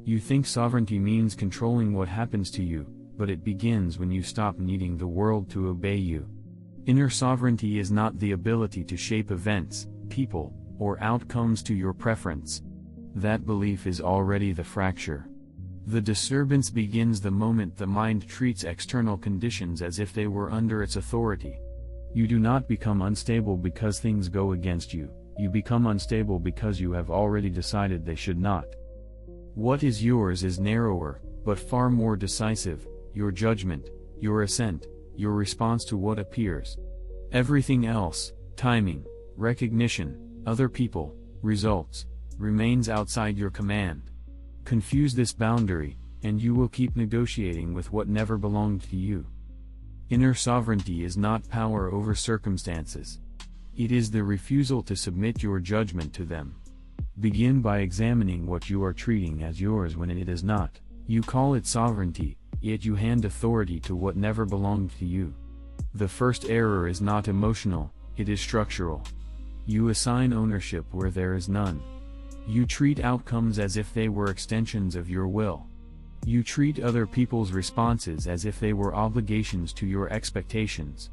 You think sovereignty means controlling what happens to you, but it begins when you stop needing the world to obey you. Inner sovereignty is not the ability to shape events, people, or outcomes to your preference. That belief is already the fracture. The disturbance begins the moment the mind treats external conditions as if they were under its authority. You do not become unstable because things go against you, you become unstable because you have already decided they should not. What is yours is narrower, but far more decisive: your judgment, your assent, your response to what appears. Everything else, timing, recognition, other people, results, remains outside your command. Confuse this boundary, and you will keep negotiating with what never belonged to you. Inner sovereignty is not power over circumstances. It is the refusal to submit your judgment to them. Begin by examining what you are treating as yours when it is not. You call it sovereignty, yet you hand authority to what never belonged to you. The first error is not emotional, it is structural. You assign ownership where there is none. You treat outcomes as if they were extensions of your will. You treat other people's responses as if they were obligations to your expectations.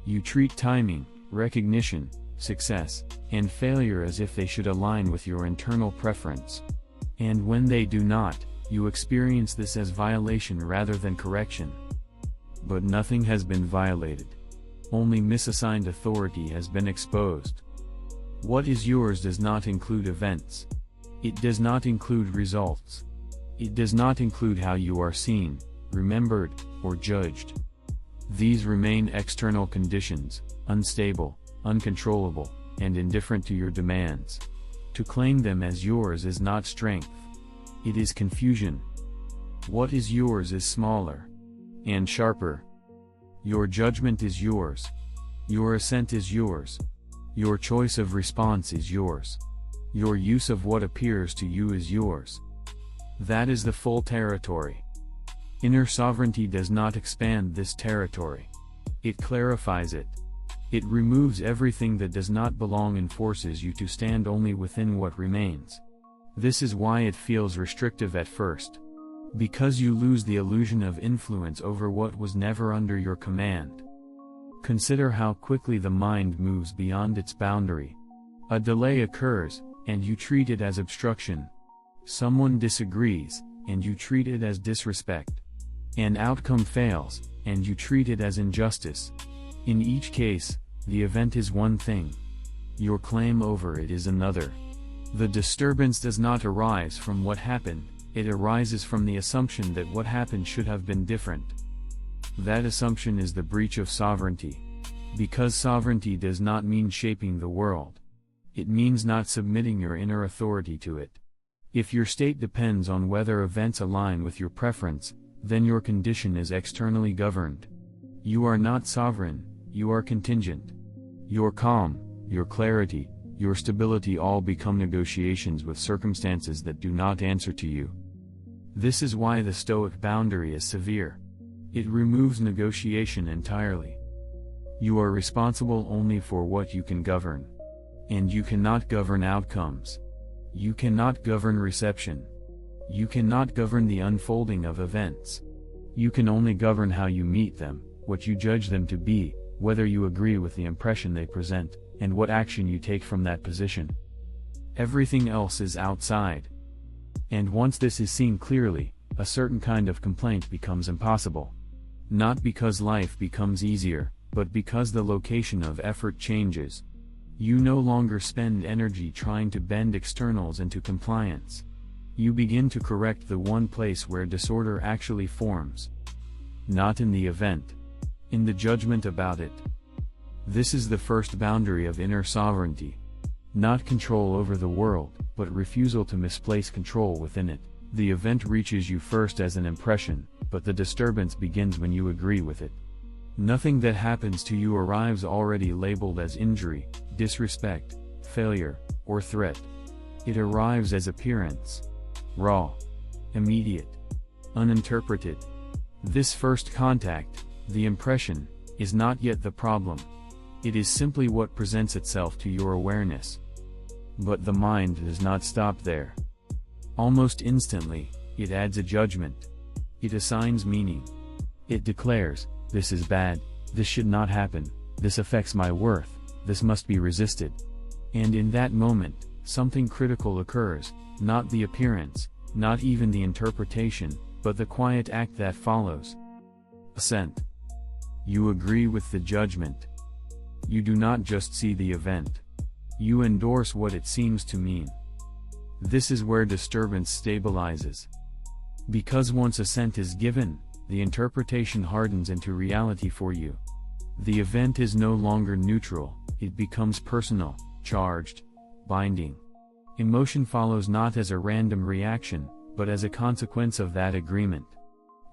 You treat timing, recognition, success, and failure as if they should align with your internal preference. And when they do not, you experience this as violation rather than correction. But nothing has been violated. Only misassigned authority has been exposed. What is yours does not include events. It does not include results. It does not include how you are seen, remembered, or judged. These remain external conditions, unstable, uncontrollable, and indifferent to your demands. To claim them as yours is not strength. It is confusion. What is yours is smaller and sharper. Your judgment is yours. Your assent is yours. Your choice of response is yours. Your use of what appears to you is yours. That is the full territory. Inner sovereignty does not expand this territory. It clarifies it. It removes everything that does not belong and forces you to stand only within what remains. This is why it feels restrictive at first. Because you lose the illusion of influence over what was never under your command. Consider how quickly the mind moves beyond its boundary. A delay occurs, and you treat it as obstruction. Someone disagrees, and you treat it as disrespect. An outcome fails, and you treat it as injustice. In each case, the event is one thing. Your claim over it is another. The disturbance does not arise from what happened, it arises from the assumption that what happened should have been different. That assumption is the breach of sovereignty. Because sovereignty does not mean shaping the world. It means not submitting your inner authority to it. If your state depends on whether events align with your preference, then your condition is externally governed. You are not sovereign, you are contingent. Your calm, your clarity, your stability all become negotiations with circumstances that do not answer to you. This is why the Stoic boundary is severe. It removes negotiation entirely. You are responsible only for what you can govern. And you cannot govern outcomes. You cannot govern reception. You cannot govern the unfolding of events. You can only govern how you meet them, what you judge them to be, whether you agree with the impression they present, and what action you take from that position. Everything else is outside. And once this is seen clearly, a certain kind of complaint becomes impossible. Not because life becomes easier, but because the location of effort changes. You no longer spend energy trying to bend externals into compliance. You begin to correct the one place where disorder actually forms. Not in the event. In the judgment about it. This is the first boundary of inner sovereignty. Not control over the world, but refusal to misplace control within it. The event reaches you first as an impression, but the disturbance begins when you agree with it. Nothing that happens to you arrives already labeled as injury, disrespect, failure, or threat. It arrives as appearance. Raw. Immediate. Uninterpreted. This first contact, the impression, is not yet the problem. It is simply what presents itself to your awareness. But the mind does not stop there. Almost instantly, It adds a judgment. It assigns meaning. It declares, this is bad, this should not happen, this affects my worth, this must be resisted. And in that moment, something critical occurs, not the appearance, not even the interpretation, but the quiet act that follows. Assent. You agree with the judgment. You do not just see the event. You endorse what it seems to mean. This is where disturbance stabilizes. Because once assent is given, the interpretation hardens into reality for you. The event is no longer neutral, it becomes personal, charged, binding. Emotion follows not as a random reaction, but as a consequence of that agreement.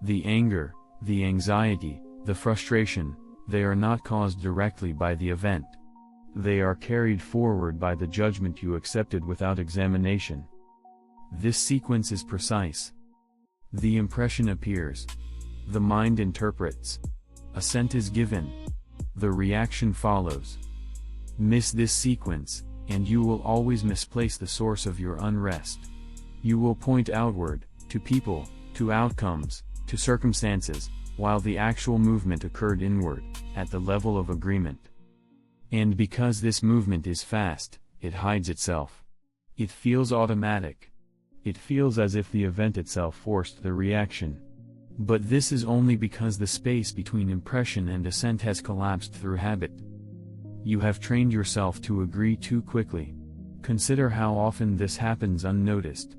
The anger, the anxiety, the frustration, they are not caused directly by the event. They are carried forward by the judgment you accepted without examination. This sequence is precise. The impression appears. The mind interprets. Assent is given. The reaction follows. Miss this sequence, and you will always misplace the source of your unrest. You will point outward, to people, to outcomes, to circumstances, while the actual movement occurred inward, at the level of agreement. And because this movement is fast, it hides itself. It feels automatic. It feels as if the event itself forced the reaction. But this is only because the space between impression and assent has collapsed through habit. You have trained yourself to agree too quickly. Consider how often this happens unnoticed.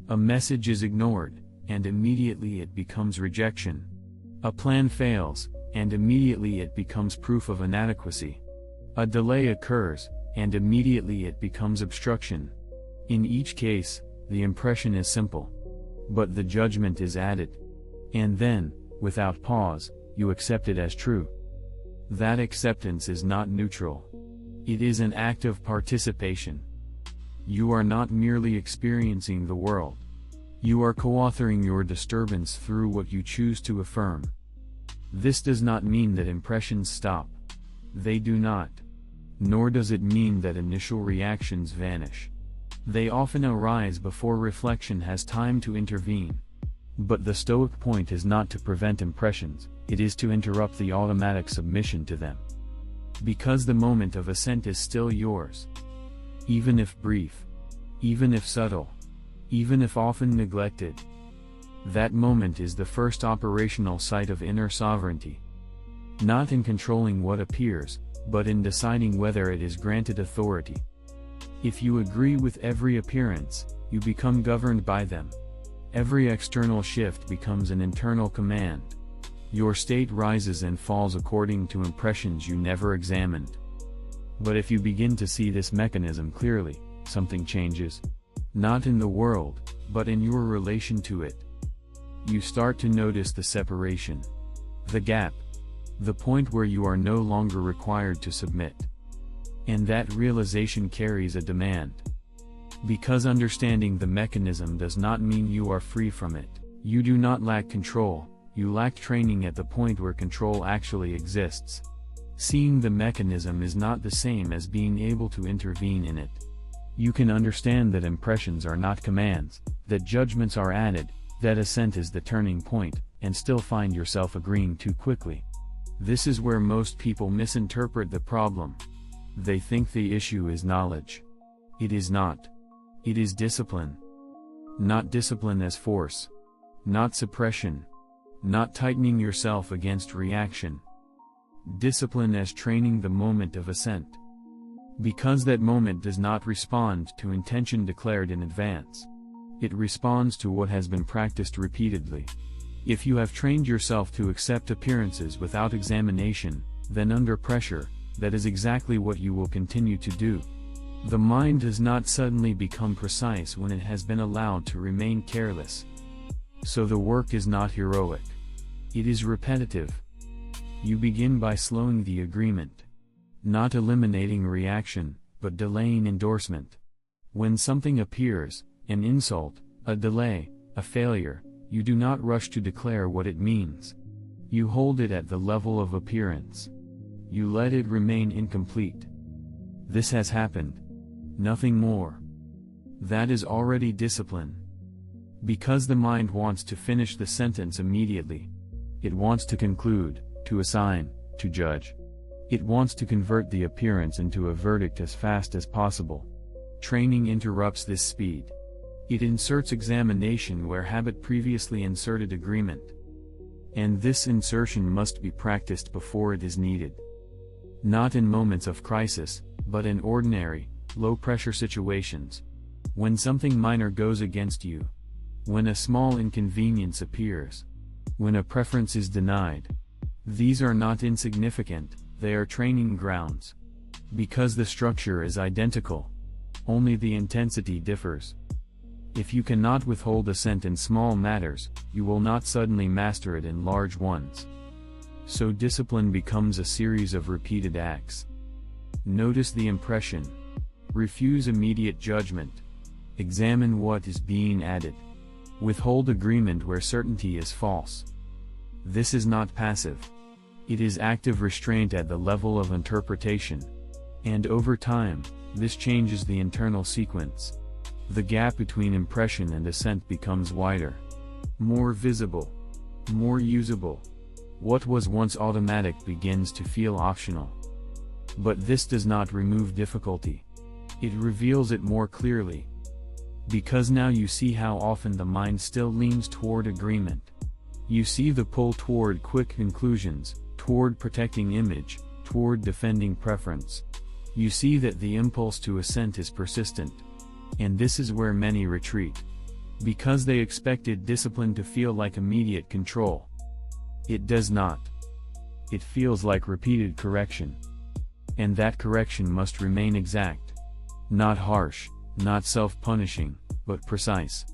A message is ignored, and immediately it becomes rejection. A plan fails, and immediately it becomes proof of inadequacy. A delay occurs, and immediately it becomes obstruction. In each case, the impression is simple. But the judgment is added. And then, without pause, you accept it as true. That acceptance is not neutral. It is an act of participation. You are not merely experiencing the world. You are co-authoring your disturbance through what you choose to affirm. This does not mean that impressions stop. They do not. Nor does it mean that initial reactions vanish. They often arise before reflection has time to intervene. But the Stoic point is not to prevent impressions, it is to interrupt the automatic submission to them. Because the moment of assent is still yours. Even if brief. Even if subtle. Even if often neglected. That moment is the first operational site of inner sovereignty. Not in controlling what appears, but in deciding whether it is granted authority. If you agree with every appearance, you become governed by them. Every external shift becomes an internal command. Your state rises and falls according to impressions you never examined. But if you begin to see this mechanism clearly, something changes. Not in the world, but in your relation to it. You start to notice the separation. The gap. The point where you are no longer required to submit. And that realization carries a demand. Because understanding the mechanism does not mean you are free from it. You do not lack control, you lack training at the point where control actually exists. Seeing the mechanism is not the same as being able to intervene in it. You can understand that impressions are not commands, that judgments are added, that assent is the turning point, and still find yourself agreeing too quickly. This is where most people misinterpret the problem. They think the issue is knowledge. It is not. It is discipline. Not discipline as force. Not suppression. Not tightening yourself against reaction. Discipline as training the moment of assent. Because that moment does not respond to intention declared in advance. It responds to what has been practiced repeatedly. If you have trained yourself to accept appearances without examination, then under pressure, that is exactly what you will continue to do. The mind does not suddenly become precise when it has been allowed to remain careless. So the work is not heroic. It is repetitive. You begin by slowing the agreement. Not eliminating reaction, but delaying endorsement. When something appears, an insult, a delay, a failure, you do not rush to declare what it means. You hold it at the level of appearance. You let it remain incomplete. This has happened. Nothing more. That is already discipline. Because the mind wants to finish the sentence immediately. It wants to conclude, to assign, to judge. It wants to convert the appearance into a verdict as fast as possible. Training interrupts this speed. It inserts examination where habit previously inserted agreement. And this insertion must be practiced before it is needed. Not in moments of crisis, but in ordinary, low-pressure situations. When something minor goes against you. When a small inconvenience appears. When a preference is denied. These are not insignificant, they are training grounds. Because the structure is identical. Only the intensity differs. If you cannot withhold assent in small matters, you will not suddenly master it in large ones. So discipline becomes a series of repeated acts. Notice the impression. Refuse immediate judgment. Examine what is being added. Withhold agreement where certainty is false. This is not passive. It is active restraint at the level of interpretation. And over time, this changes the internal sequence. The gap between impression and assent becomes wider. More visible. More usable. What was once automatic begins to feel optional. But this does not remove difficulty. It reveals it more clearly. Because now you see how often the mind still leans toward agreement. You see the pull toward quick conclusions, toward protecting image, toward defending preference. You see that the impulse to assent is persistent. And this is where many retreat. Because they expected discipline to feel like immediate control. It does not. It feels like repeated correction. And that correction must remain exact. Not harsh, not self-punishing, but precise.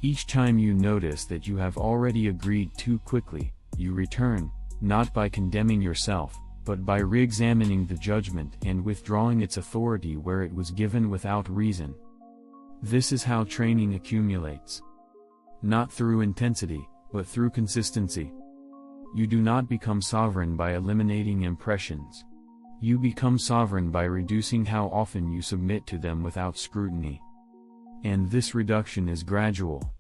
Each time you notice that you have already agreed too quickly, you return, not by condemning yourself, but by re-examining the judgment and withdrawing its authority where it was given without reason. This is how training accumulates. Not through intensity, but through consistency. You do not become sovereign by eliminating impressions. You become sovereign by reducing how often you submit to them without scrutiny. And this reduction is gradual,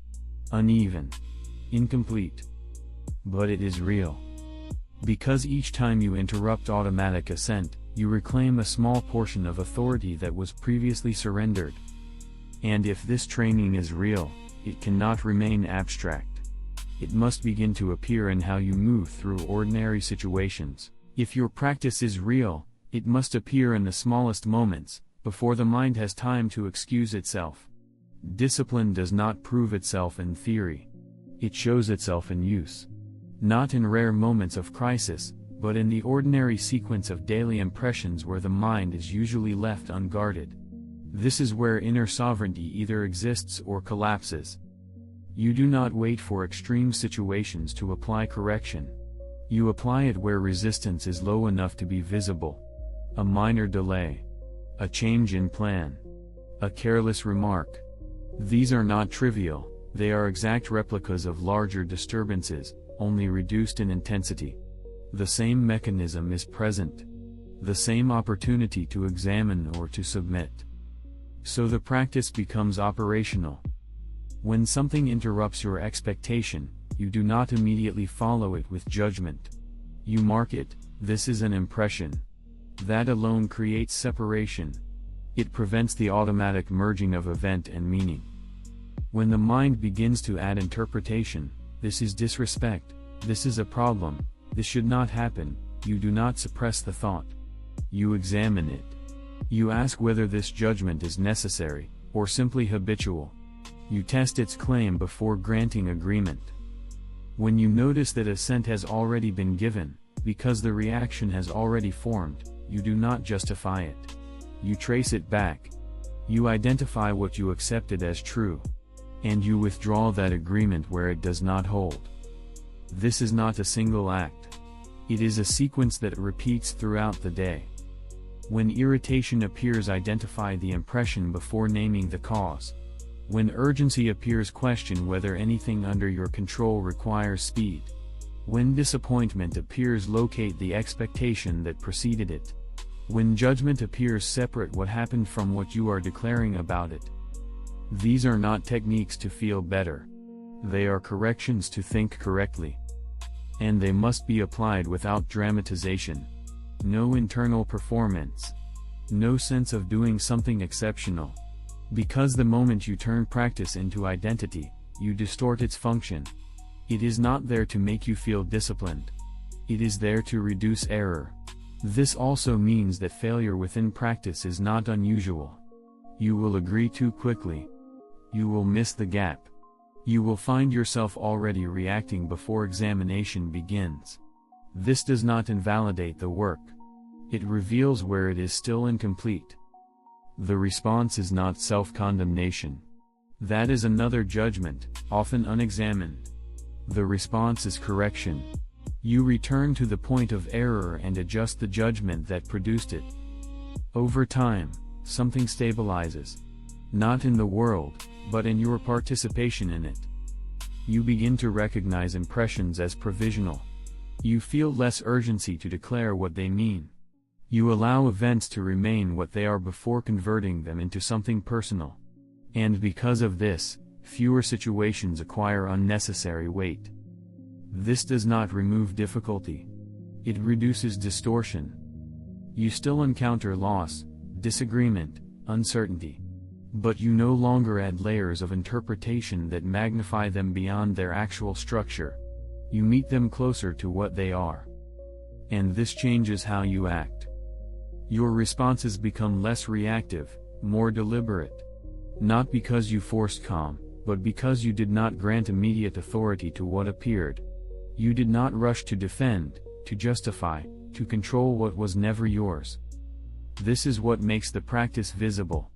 uneven, incomplete. But it is real. Because each time you interrupt automatic assent, you reclaim a small portion of authority that was previously surrendered. And if this training is real, it cannot remain abstract. It must begin to appear in how you move through ordinary situations. If your practice is real, it must appear in the smallest moments, before the mind has time to excuse itself. Discipline does not prove itself in theory. It shows itself in use. Not in rare moments of crisis, but in the ordinary sequence of daily impressions where the mind is usually left unguarded. This is where inner sovereignty either exists or collapses. You do not wait for extreme situations to apply correction. You apply it where resistance is low enough to be visible. A minor delay. A change in plan. A careless remark. These are not trivial, they are exact replicas of larger disturbances, only reduced in intensity. The same mechanism is present. The same opportunity to examine or to submit. So the practice becomes operational. When something interrupts your expectation, you do not immediately follow it with judgment. You mark it, this is an impression. That alone creates separation. It prevents the automatic merging of event and meaning. When the mind begins to add interpretation, this is disrespect, this is a problem, this should not happen, you do not suppress the thought. You examine it. You ask whether this judgment is necessary, or simply habitual. You test its claim before granting agreement. When you notice that assent has already been given, because the reaction has already formed, you do not justify it. You trace it back. You identify what you accepted as true. And you withdraw that agreement where it does not hold. This is not a single act. It is a sequence that repeats throughout the day. When irritation appears, identify the impression before naming the cause. When urgency appears, question whether anything under your control requires speed. When disappointment appears, locate the expectation that preceded it. When judgment appears, separate what happened from what you are declaring about it. These are not techniques to feel better. They are corrections to think correctly. And they must be applied without dramatization. No internal performance. No sense of doing something exceptional. Because the moment you turn practice into identity, you distort its function. It is not there to make you feel disciplined. It is there to reduce error. This also means that failure within practice is not unusual. You will agree too quickly. You will miss the gap. You will find yourself already reacting before examination begins. This does not invalidate the work. It reveals where it is still incomplete. The response is not self-condemnation. That is another judgment, often unexamined. The response is correction. You return to the point of error and adjust the judgment that produced it. Over time, something stabilizes. Not in the world, but in your participation in it. You begin to recognize impressions as provisional. You feel less urgency to declare what they mean. You allow events to remain what they are before converting them into something personal. And because of this, fewer situations acquire unnecessary weight. This does not remove difficulty. It reduces distortion. You still encounter loss, disagreement, uncertainty. But you no longer add layers of interpretation that magnify them beyond their actual structure. You meet them closer to what they are. And this changes how you act. Your responses become less reactive, more deliberate. Not because you forced calm, but because you did not grant immediate authority to what appeared. You did not rush to defend, to justify, to control what was never yours. This is what makes the practice visible.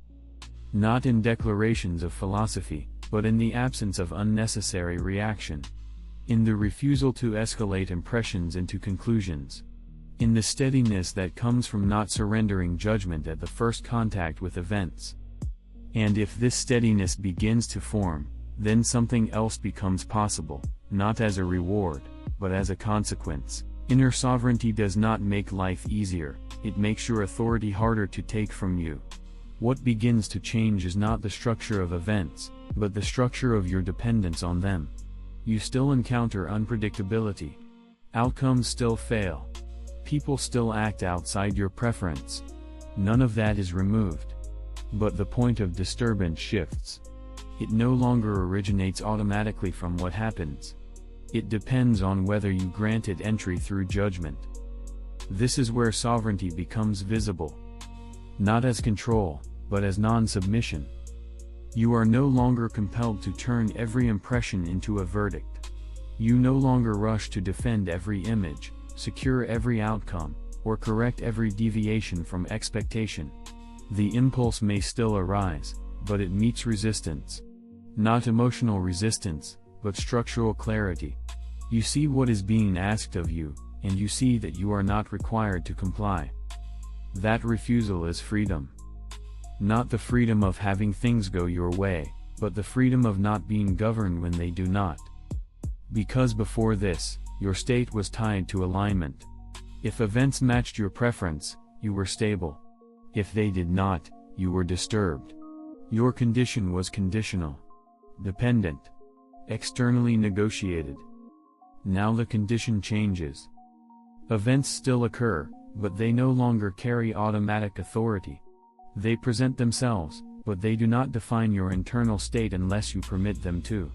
Not in declarations of philosophy, but in the absence of unnecessary reaction. In the refusal to escalate impressions into conclusions. In the steadiness that comes from not surrendering judgment at the first contact with events. And if this steadiness begins to form, then something else becomes possible, not as a reward, but as a consequence. Inner sovereignty does not make life easier, it makes your authority harder to take from you. What begins to change is not the structure of events, but the structure of your dependence on them. You still encounter unpredictability. Outcomes still fail. People still act outside your preference. None of that is removed. But the point of disturbance shifts. It no longer originates automatically from what happens. It depends on whether you grant it entry through judgment. This is where sovereignty becomes visible. Not as control, but as non-submission. You are no longer compelled to turn every impression into a verdict. You no longer rush to defend every image, secure every outcome, or correct every deviation from expectation. The impulse may still arise, but it meets resistance. Not emotional resistance, but structural clarity. You see what is being asked of you, and you see that you are not required to comply. That refusal is freedom. Not the freedom of having things go your way, but the freedom of not being governed when they do not. Because before this, your state was tied to alignment. If events matched your preference, you were stable. If they did not, you were disturbed. Your condition was conditional. Dependent. Externally negotiated. Now the condition changes. Events still occur, but they no longer carry automatic authority. They present themselves, but they do not define your internal state unless you permit them to.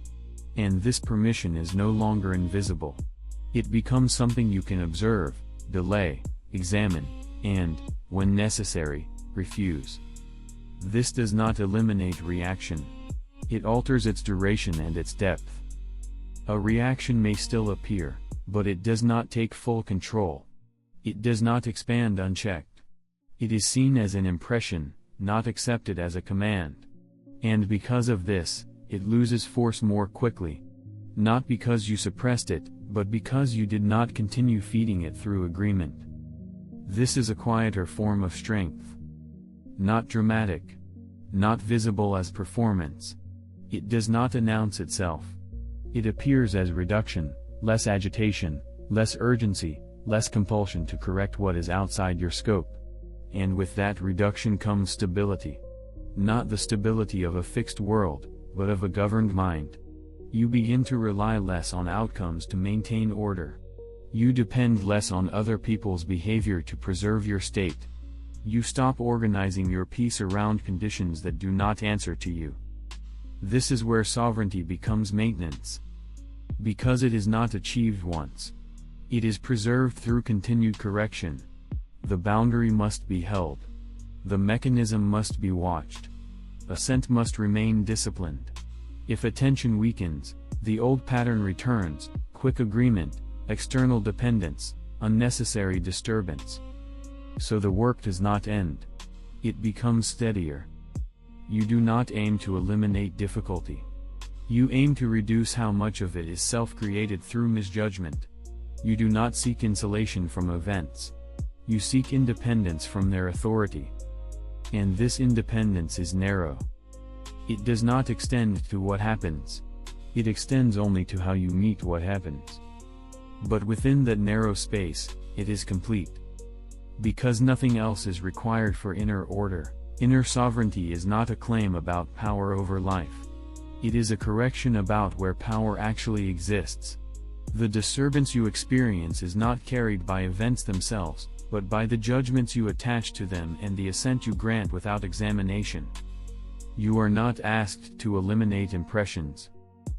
And this permission is no longer invisible. It becomes something you can observe, delay, examine, and, when necessary, refuse. This does not eliminate reaction. It alters its duration and its depth. A reaction may still appear, but it does not take full control. It does not expand unchecked. It is seen as an impression, not accepted as a command. And because of this, it loses force more quickly. Not because you suppressed it, but because you did not continue feeding it through agreement. This is a quieter form of strength. Not dramatic. Not visible as performance. It does not announce itself. It appears as reduction, less agitation, less urgency, less compulsion to correct what is outside your scope. And with that reduction comes stability. Not the stability of a fixed world, but of a governed mind. You begin to rely less on outcomes to maintain order. You depend less on other people's behavior to preserve your state. You stop organizing your peace around conditions that do not answer to you. This is where sovereignty becomes maintenance. Because it is not achieved once. It is preserved through continued correction. The boundary must be held. The mechanism must be watched. Assent must remain disciplined. If attention weakens, the old pattern returns: quick agreement, external dependence, unnecessary disturbance. So the work does not end. It becomes steadier. You do not aim to eliminate difficulty. You aim to reduce how much of it is self-created through misjudgment. You do not seek insulation from events. You seek independence from their authority. And this independence is narrow. It does not extend to what happens. It extends only to how you meet what happens. But within that narrow space, it is complete. Because nothing else is required for inner order. Inner sovereignty is not a claim about power over life. It is a correction about where power actually exists. The disturbance you experience is not carried by events themselves, but by the judgments you attach to them and the assent you grant without examination. You are not asked to eliminate impressions.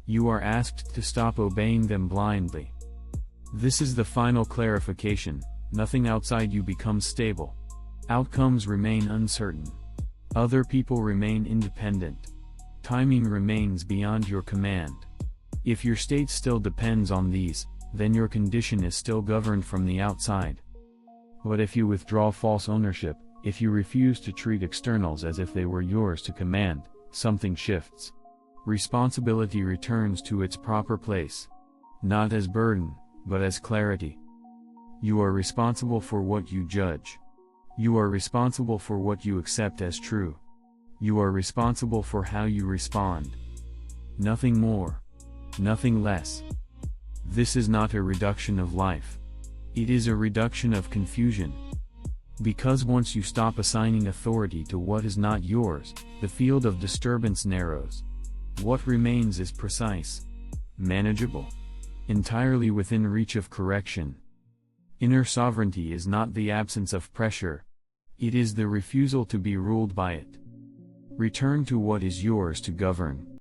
You are asked to stop obeying them blindly. This is the final clarification: nothing outside you becomes stable. Outcomes remain uncertain. Other people remain independent. Timing remains beyond your command. If your state still depends on these, then your condition is still governed from the outside. But if you withdraw false ownership, if you refuse to treat externals as if they were yours to command, something shifts. Responsibility returns to its proper place. Not as burden, but as clarity. You are responsible for what you judge. You are responsible for what you accept as true. You are responsible for how you respond. Nothing more. Nothing less. This is not a reduction of life. It is a reduction of confusion. Because once you stop assigning authority to what is not yours, the field of disturbance narrows. What remains is precise, manageable, entirely within reach of correction. Inner sovereignty is not the absence of pressure. It is the refusal to be ruled by it. Return to what is yours to govern.